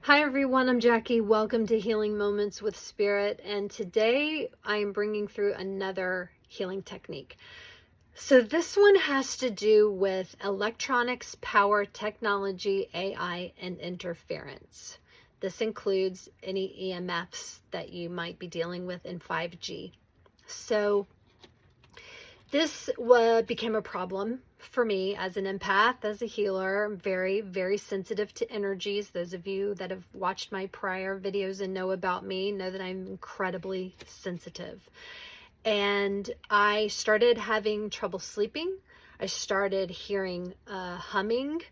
Hi everyone, I'm Jackie. Welcome to Healing Moments with Spirit, and today I am bringing through another healing technique. So this one has to do with electronics, power, technology, AI, and interference. This includes any EMFs that you might be dealing with in 5G. So this became a problem for me as an empath, as a healer. I'm very, very sensitive to energies. Those of you that have watched my prior videos and know about me know that I'm incredibly sensitive. And I started having trouble sleeping. I started hearing humming.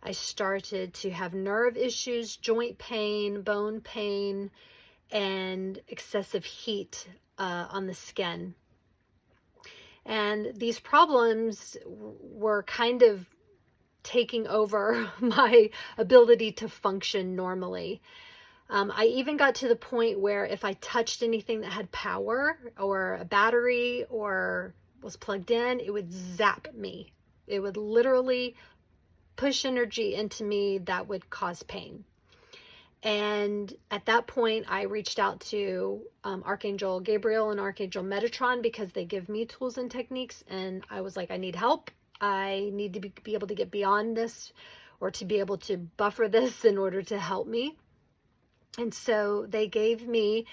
I started to have nerve issues, joint pain, bone pain, and excessive heat on the skin. And these problems were kind of taking over my ability to function normally. I even got to the point where if I touched anything that had power or a battery or was plugged in, it would zap me. It would literally push energy into me that would cause pain. And at that point, I reached out to Archangel Gabriel and Archangel Metatron because they give me tools and techniques. And I was like, I need help. I need to be able to get beyond this, or to be able to buffer this in order to help me. And so they gave me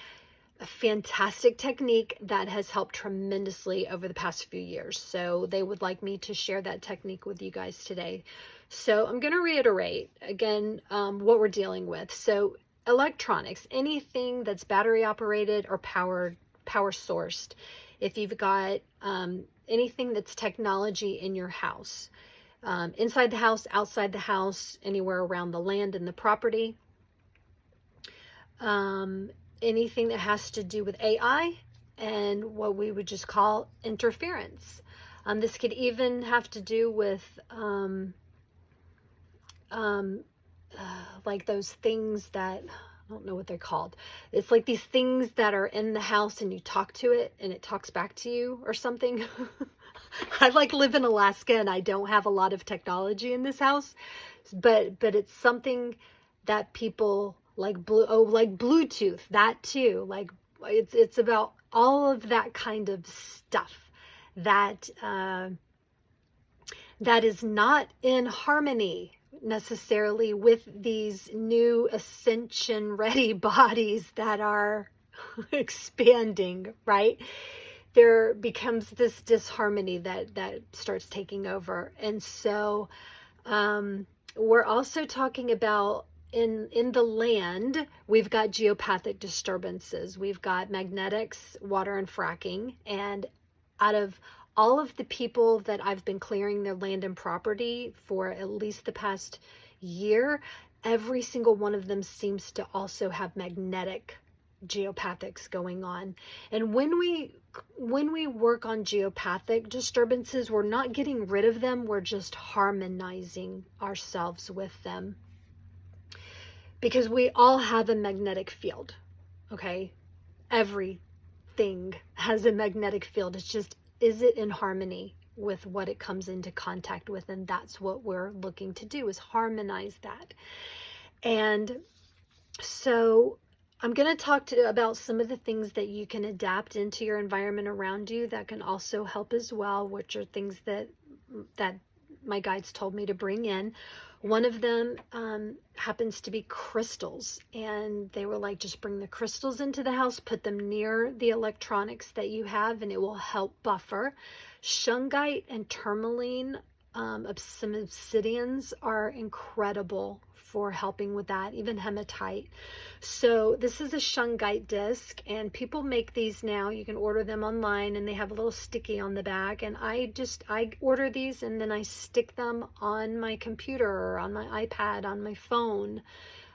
a fantastic technique that has helped tremendously over the past few years. So they would like me to share that technique with you guys today. So I'm going to reiterate again what we're dealing with. So electronics, anything that's battery operated or power sourced. If you've got anything that's technology in your house, inside the house, outside the house, anywhere around the land and the property, anything that has to do with AI and what we would just call interference. This could even have to do with like those things that, I don't know what they're called. It's like these things that are in the house and you talk to it and it talks back to you or something. I live in Alaska and I don't have a lot of technology in this house, but it's something that people like Bluetooth, that too. Like it's about all of that kind of stuff that that is not in harmony necessarily with these new ascension ready bodies that are expanding, right? There becomes this disharmony that starts taking over. And so we're also talking about in the land, we've got geopathic disturbances, we've got magnetics, water, and fracking. And out of all of the people that I've been clearing their land and property for at least the past year, every single one of them seems to also have magnetic geopathics going on. And when we work on geopathic disturbances, we're not getting rid of them, we're just harmonizing ourselves with them. Because we all have a magnetic field, okay? Everything has a magnetic field. It's just, is it in harmony with what it comes into contact with? And that's what we're looking to do, is harmonize that. And so I'm going to talk about some of the things that you can adapt into your environment around you that can also help as well, which are things that my guides told me to bring in. One of them happens to be crystals, and they were like, just bring the crystals into the house, put them near the electronics that you have, and it will help buffer. Shungite and Tourmaline, some obsidians are incredible for helping with that, even Hematite. So this is a Shungite disc, and people make these now. You can order them online, and they have a little sticky on the back. And I order these, and then I stick them on my computer or on my iPad, on my phone.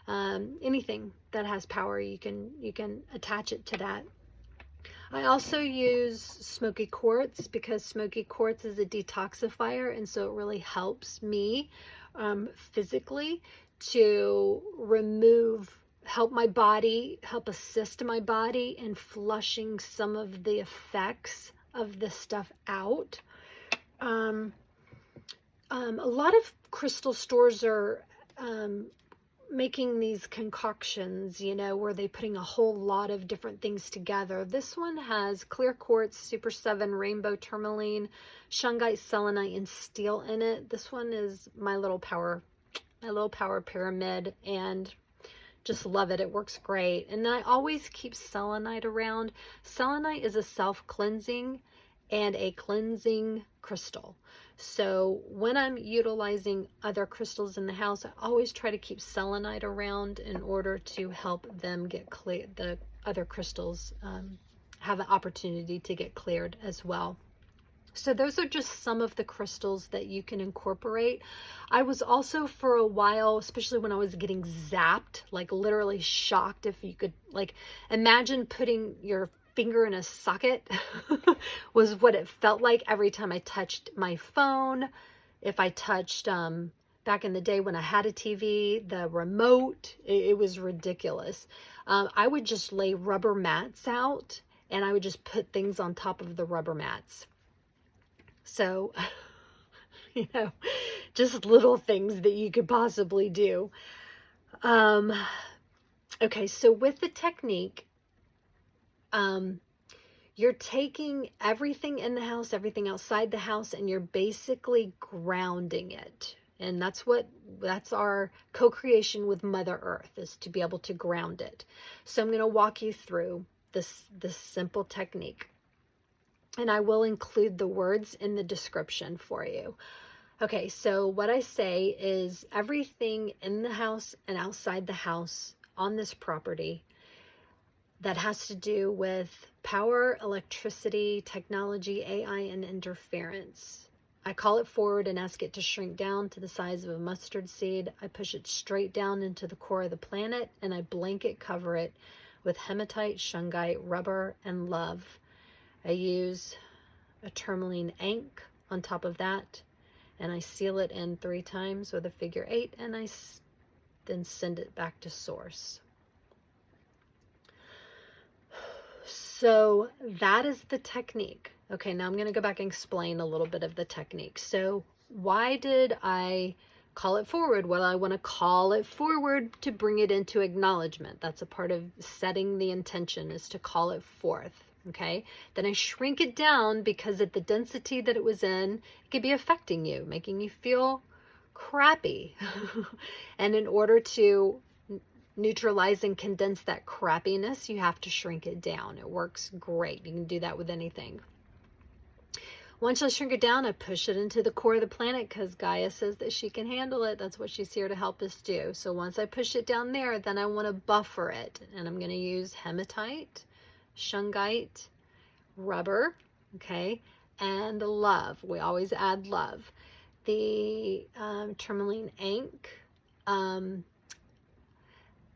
Anything that has power, you can attach it to that. I also use Smokey Quartz because Smokey Quartz is a detoxifier, and so it really helps me physically to help my body, help assist my body in flushing some of the effects of this stuff out. A lot of crystal stores are making these concoctions, you know, where they're putting a whole lot of different things together. This one has clear quartz, Super 7, rainbow tourmaline, shungite, selenite, and steel in it. This one is my little power pyramid, and just love it. It works great. And I always keep selenite around. Selenite is a self-cleansing and a cleansing crystal. So when I'm utilizing other crystals in the house, I always try to keep selenite around in order to help them get clear. The other crystals have an opportunity to get cleared as well. So those are just some of the crystals that you can incorporate. I was also, for a while, especially when I was getting zapped, like literally shocked, if you could, like, imagine putting your finger in a socket was what it felt like every time I touched my phone. If I touched, back in the day when I had a TV, the remote, it was ridiculous. I would just lay rubber mats out, and I would just put things on top of the rubber mats. So, you know, just little things that you could possibly do. Okay, so with the technique, you're taking everything in the house, everything outside the house, and you're basically grounding it. And that's our co-creation with Mother Earth, is to be able to ground it. So I'm going to walk you through this simple technique. And I will include the words in the description for you. Okay, so what I say is everything in the house and outside the house on this property that has to do with power, electricity, technology, AI, and interference. I call it forward and ask it to shrink down to the size of a mustard seed. I push it straight down into the core of the planet, and I blanket cover it with hematite, shungite, rubber, and love. I use a tourmaline ink on top of that, and I seal it in 3 times with a figure 8, and I then send it back to source. So that is the technique. Okay, now I'm going to go back and explain a little bit of the technique. So why did I call it forward? Well, I want to call it forward to bring it into acknowledgement. That's a part of setting the intention, is to call it forth. Okay, then I shrink it down because at the density that it was in, it could be affecting you, making you feel crappy. And in order to neutralize and condense that crappiness, you have to shrink it down. It works great. You can do that with anything. Once I shrink it down, I push it into the core of the planet, because Gaia says that she can handle it. That's what she's here to help us do. So once I push it down there, then I want to buffer it. And I'm going to use hematite, shungite, rubber, okay, and love. We always add love. The tourmaline ink,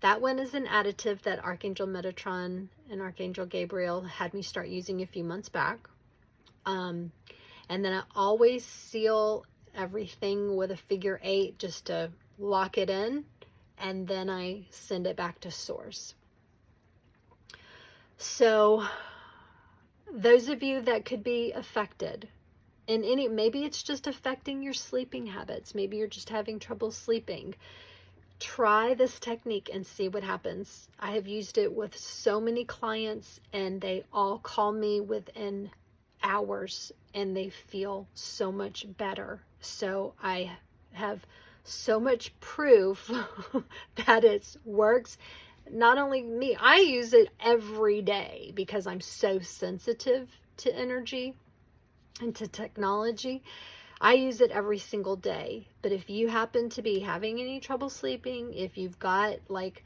that one is an additive that Archangel Metatron and Archangel Gabriel had me start using a few months back. And then I always seal everything with a figure 8 just to lock it in, and then I send it back to source. So those of you that could be affected in maybe it's just affecting your sleeping habits. Maybe you're just having trouble sleeping. Try this technique and see what happens. I have used it with so many clients, and they all call me within hours, and they feel so much better. So I have so much proof that it works. Not only me, I use it every day because I'm so sensitive to energy and to technology. I use it every single day. But if you happen to be having any trouble sleeping, if you've got like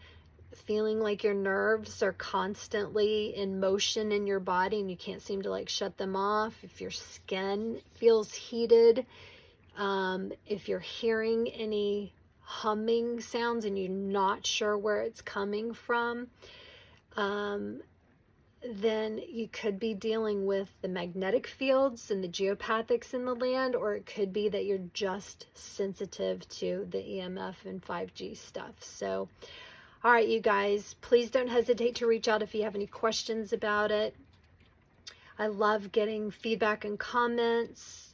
feeling like your nerves are constantly in motion in your body and you can't seem to like shut them off, if your skin feels heated, if you're hearing any humming sounds and you're not sure where it's coming from, then you could be dealing with the magnetic fields and the geopathics in the land, or it could be that you're just sensitive to the EMF and 5G stuff. So, all right, you guys, please don't hesitate to reach out if you have any questions about it. I love getting feedback and comments,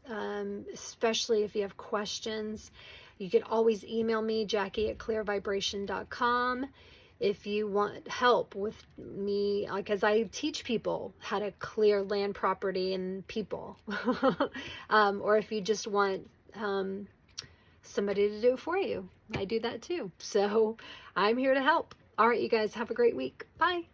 especially if you have questions. You can always email me, Jackie@clearvibration.com, if you want help with me, because I teach people how to clear land, property, and people. Or if you just want somebody to do it for you, I do that too. So I'm here to help. All right, you guys have a great week. Bye.